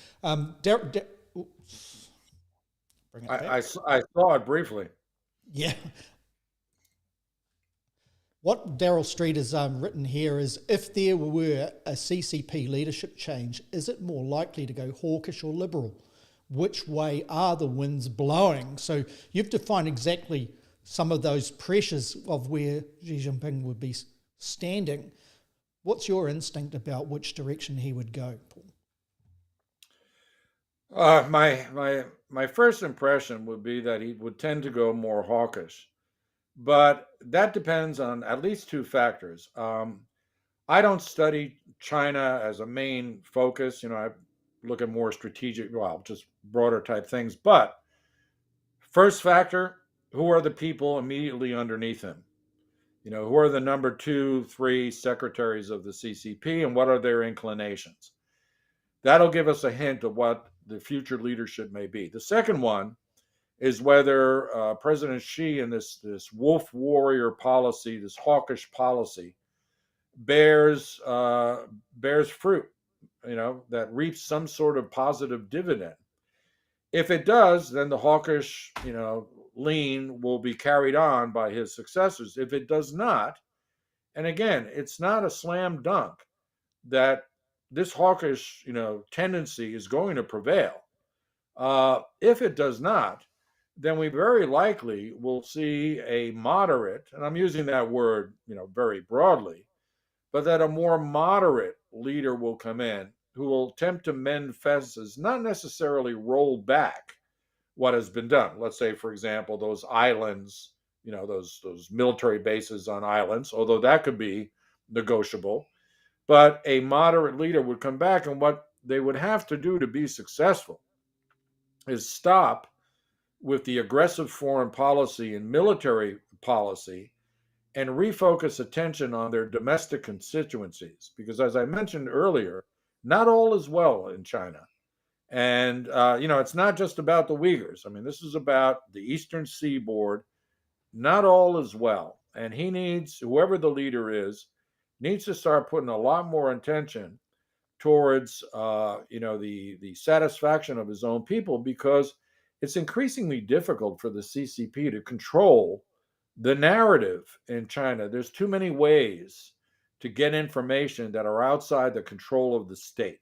bring it back. I saw it briefly. Yeah. What Daryl Street has written here is, if there were a CCP leadership change, is it more likely to go hawkish or liberal? Which way are the winds blowing? So you've defined exactly some of those pressures of where Xi Jinping would be standing. What's your instinct about which direction he would go, Paul? My first impression would be that he would tend to go more hawkish, but that depends on at least two factors. I don't study China as a main focus. I look at more strategic, just broader type things. But first factor, who are the people immediately underneath him? Who are the number 2, 3 secretaries of the CCP, and what are their inclinations? That'll give us a hint of what the future leadership may be. The second one is whether President Xi and this wolf warrior policy, this hawkish policy, bears fruit, that reaps some sort of positive dividend. If it does, then the hawkish, lean will be carried on by his successors. If it does not, and again, it's not a slam dunk that this hawkish, tendency is going to prevail. If it does not, then we very likely will see a moderate, and I'm using that word, very broadly, but that a more moderate leader will come in who will attempt to mend fences, not necessarily roll back what has been done. Let's say, for example, those islands, those military bases on islands, although that could be negotiable. But a moderate leader would come back, and what they would have to do to be successful is stop with the aggressive foreign policy and military policy and refocus attention on their domestic constituencies. Because as I mentioned earlier, not all is well in China. And, it's not just about the Uyghurs. I mean, this is about the Eastern Seaboard. Not all is well. And he needs, whoever the leader is, needs to start putting a lot more attention towards, the satisfaction of his own people, because it's increasingly difficult for the CCP to control the narrative in China. There's too many ways to get information that are outside the control of the state.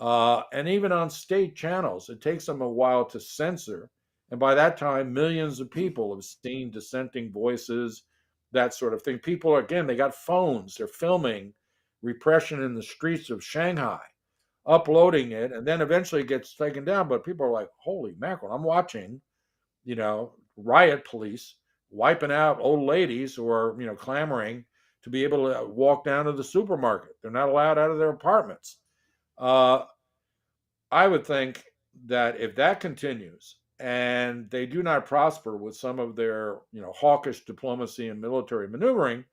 And even on state channels, it takes them a while to censor. And by that time, millions of people have seen dissenting voices, that sort of thing. People, again, they got phones, they're filming repression in the streets of Shanghai, uploading it, and then eventually it gets taken down. But people are like, holy mackerel, I'm watching, riot police wiping out old ladies who are, clamoring to be able to walk down to the supermarket. They're not allowed out of their apartments. Uh, I would think that if that continues and they do not prosper with some of their, hawkish diplomacy and military maneuvering,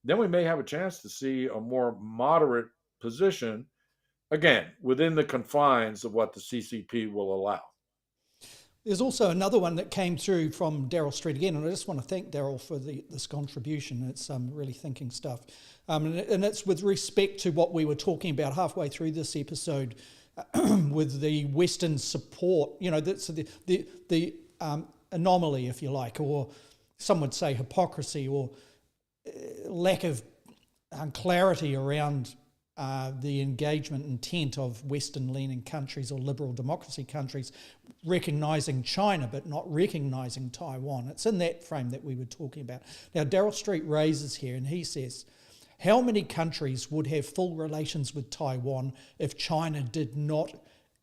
then we may have a chance to see a more moderate position, again, within the confines of what the CCP will allow. There's also another one that came through from Daryl Street again, and I just want to thank Daryl for this contribution. It's really thinking stuff. And it's with respect to what we were talking about halfway through this episode with the Western support, that's the anomaly, if you like, or some would say hypocrisy or lack of clarity around the engagement intent of Western-leaning countries or liberal democracy countries recognising China but not recognising Taiwan. It's in that frame that we were talking about. Now, Daryl Street raises here and he says, how many countries would have full relations with Taiwan if China did not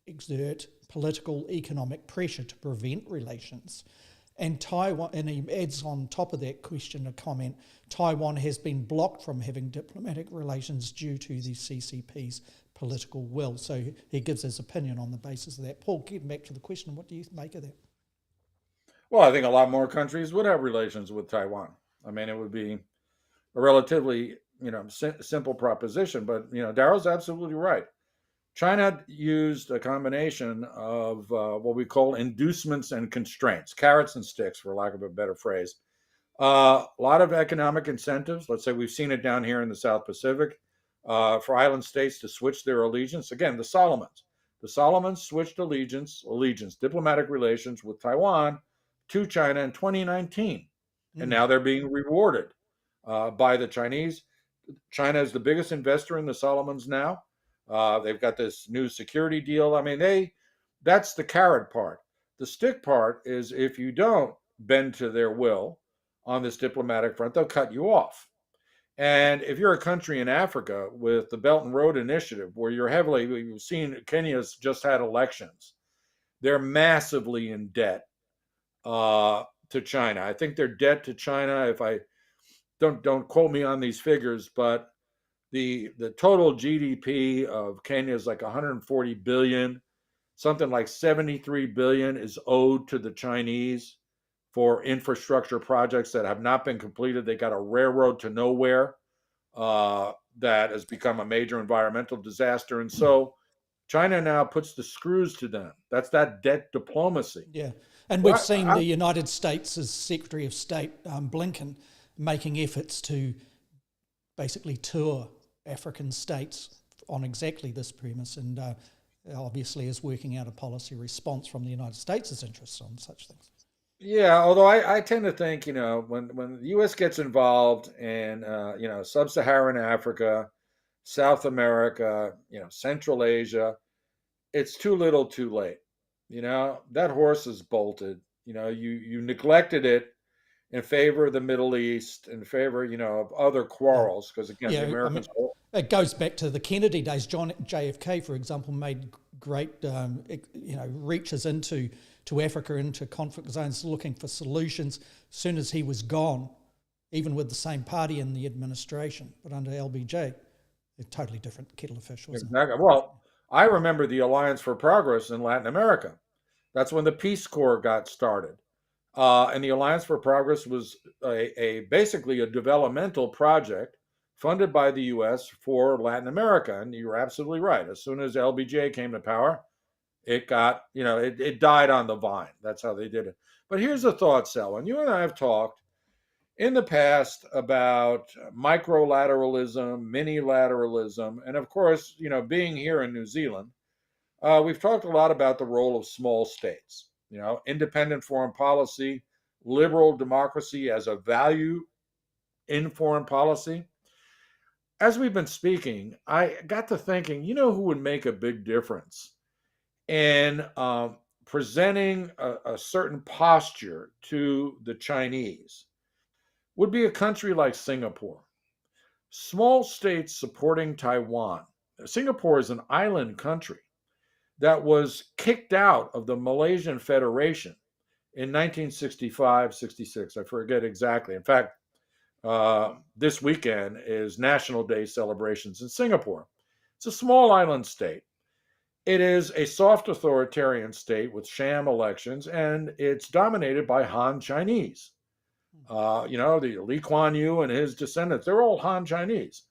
exert political, economic pressure to prevent relations? And Taiwan, and he adds on top of that question a comment, Taiwan has been blocked from having diplomatic relations due to the CCP's political will. So he gives his opinion on the basis of that. Paul, getting back to the question, what do you make of that? Well, I think a lot more countries would have relations with Taiwan. I mean, it would be a relatively, simple proposition, but, Daryl's absolutely right. China used a combination of what we call inducements and constraints, carrots and sticks, for lack of a better phrase. A lot of economic incentives. Let's say we've seen it down here in the South Pacific for island states to switch their allegiance. Again, the Solomons. The Solomons switched allegiance, diplomatic relations with Taiwan to China in 2019. And now they're being rewarded by the Chinese. China is the biggest investor in the Solomons now. They've got this new security deal. I mean, that's the carrot part. The stick part is if you don't bend to their will on this diplomatic front, they'll cut you off. And if you're a country in Africa with the Belt and Road Initiative, where you've seen Kenya's just had elections, they're massively in debt to China. I think their debt to China, if I don't quote me on these figures, but the total GDP of Kenya is like 140 billion. Something like 73 billion is owed to the Chinese for infrastructure projects that have not been completed. They got a railroad to nowhere that has become a major environmental disaster. And so China now puts the screws to them. That's that debt diplomacy. Yeah. And we've seen the United States' Secretary of State, Blinken, making efforts to basically tour African states on exactly this premise, and obviously is working out a policy response from the United States' interests on such things. Yeah, although I tend to think, when the U.S. gets involved in, sub-Saharan Africa, South America, Central Asia, it's too little too late. That horse is bolted. You neglected it in favor of the Middle East, in favor, of other quarrels, because again, the Americans. It goes back to the Kennedy days. JFK, for example, made great, reaches into Africa, into conflict zones, looking for solutions. As soon as he was gone, even with the same party in the administration, but under LBJ, a totally different kettle of fish, wasn't Exactly. Well, I remember the Alliance for Progress in Latin America. That's when the Peace Corps got started. And the Alliance for Progress was basically a developmental project funded by the U.S. for Latin America. And you're absolutely right. As soon as LBJ came to power, it got, it died on the vine. That's how they did it. But here's a thought, Selwyn. You and I have talked in the past about microlateralism, mini-lateralism, and of course, being here in New Zealand, we've talked a lot about the role of small states. Independent foreign policy, liberal democracy as a value in foreign policy. As we've been speaking, I got to thinking, who would make a big difference in presenting a certain posture to the Chinese would be a country like Singapore. Small states supporting Taiwan. Singapore is an island country that was kicked out of the Malaysian Federation in 1965, 66. I forget exactly. In fact, this weekend is National Day celebrations in Singapore. It's a small island state. It is a soft authoritarian state with sham elections, and it's dominated by Han Chinese. The Lee Kuan Yew and his descendants, they're all Han Chinese.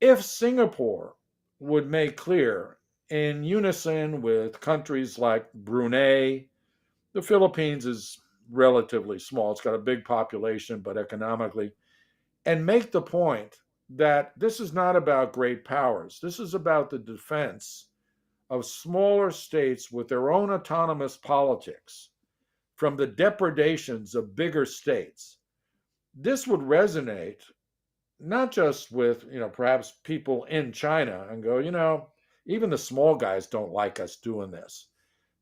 If Singapore would make clear, in unison with countries like Brunei, the Philippines is relatively small. It's got a big population, but economically, and make the point that this is not about great powers. This is about the defense of smaller states with their own autonomous politics from the depredations of bigger states. This would resonate not just with, perhaps people in China and go, even the small guys don't like us doing this.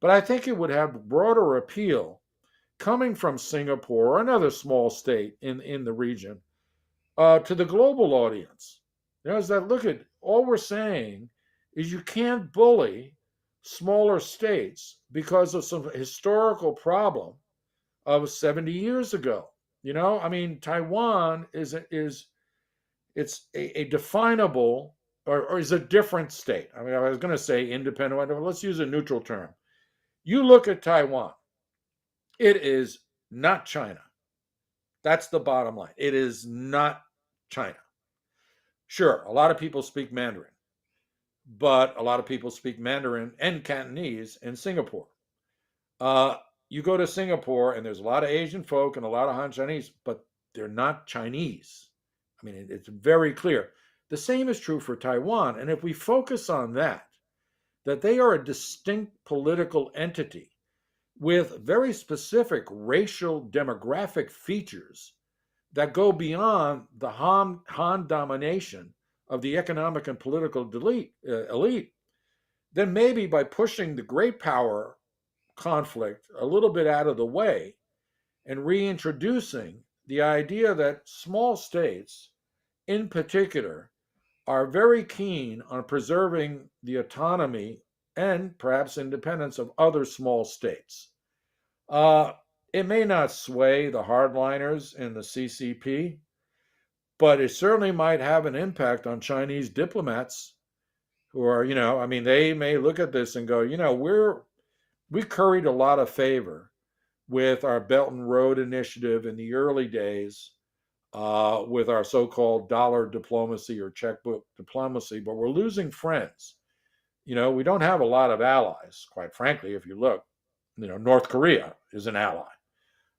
But I think it would have broader appeal coming from Singapore or another small state in the region to the global audience. Is that, look, at all we're saying is you can't bully smaller states because of some historical problem of 70 years ago. Taiwan is it's a definable or is a different state. I was going to say independent, but let's use a neutral term. You look at Taiwan, it is not China. That's the bottom line. It is not China. Sure, a lot of people speak Mandarin, but a lot of people speak Mandarin and Cantonese in Singapore. You go to Singapore and there's a lot of Asian folk and a lot of Han Chinese, but they're not Chinese. It's very clear. The same is true for Taiwan. And if we focus on that they are a distinct political entity with very specific racial demographic features that go beyond the Han domination of the economic and political elite, then maybe by pushing the great power conflict a little bit out of the way and reintroducing the idea that small states in particular are very keen on preserving the autonomy and perhaps independence of other small states. It may not sway the hardliners in the CCP, but it certainly might have an impact on Chinese diplomats who are, they may look at this and go, we curried a lot of favor with our Belt and Road Initiative in the early days, with our so-called dollar diplomacy or checkbook diplomacy, but we're losing friends. We don't have a lot of allies, quite frankly. If you look, North Korea is an ally.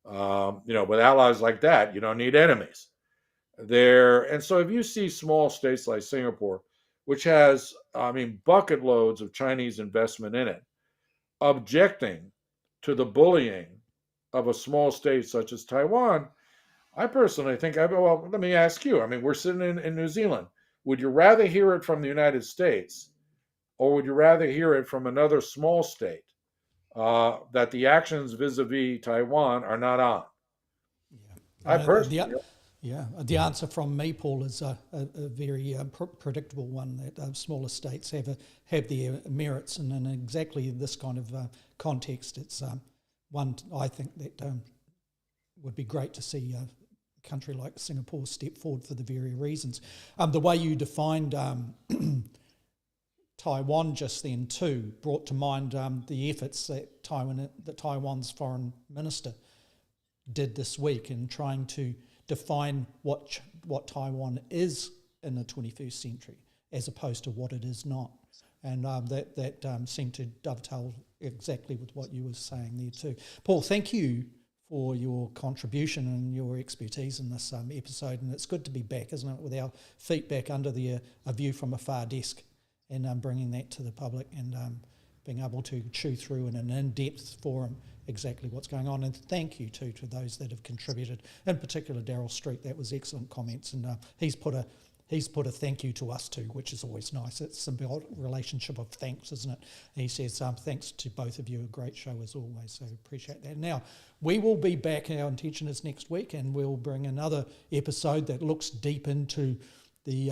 With allies like that, you don't need enemies there. And so if you see small states like Singapore, which has, bucket loads of Chinese investment in it, objecting to the bullying of a small state such as Taiwan, I personally think, well, let me ask you. We're sitting in New Zealand. Would you rather hear it from the United States, or would you rather hear it from another small state that the actions vis-a-vis Taiwan are not on? Yeah. I personally... The answer from me, Paul, is a very predictable one, that smaller states have their merits, and in exactly this kind of context, it's one I think that would be great to see a country like Singapore step forward for the very reasons. The way you defined Taiwan just then too brought to mind the efforts that Taiwan's foreign minister did this week in trying to define what Taiwan is in the 21st century as opposed to what it is not. And that seemed to dovetail exactly with what you were saying there too. Paul, thank you for your contribution and your expertise in this episode. And it's good to be back, isn't it, with our feet back under a view from a far desk, and bringing that to the public and being able to chew through in an in-depth forum exactly what's going on. And thank you to those that have contributed, in particular Daryl Street. That was excellent comments, and he he's put a thank you to us too, which is always nice. It's a relationship of thanks, isn't it? He says, thanks to both of you, a great show as always, so appreciate that. Now, we will be back, our intention is next week, and we'll bring another episode that looks deep into the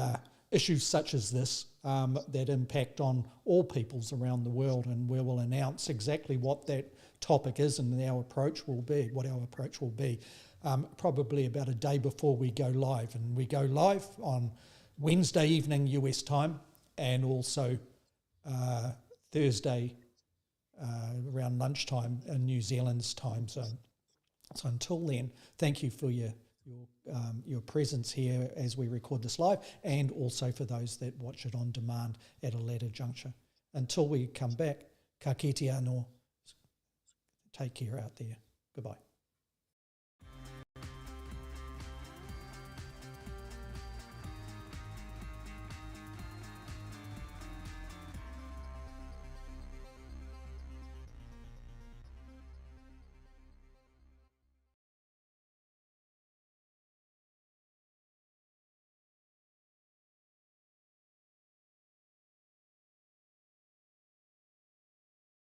issues such as this that impact on all peoples around the world, and we will announce exactly what that topic is and what our approach will be, probably about a day before we go live. And we go live on Wednesday evening US time, and also Thursday around lunchtime in New Zealand's time zone. So until then, thank you for your presence here as we record this live, and also for those that watch it on demand at a later juncture. Until we come back, ka kite anō. Take care out there. Goodbye.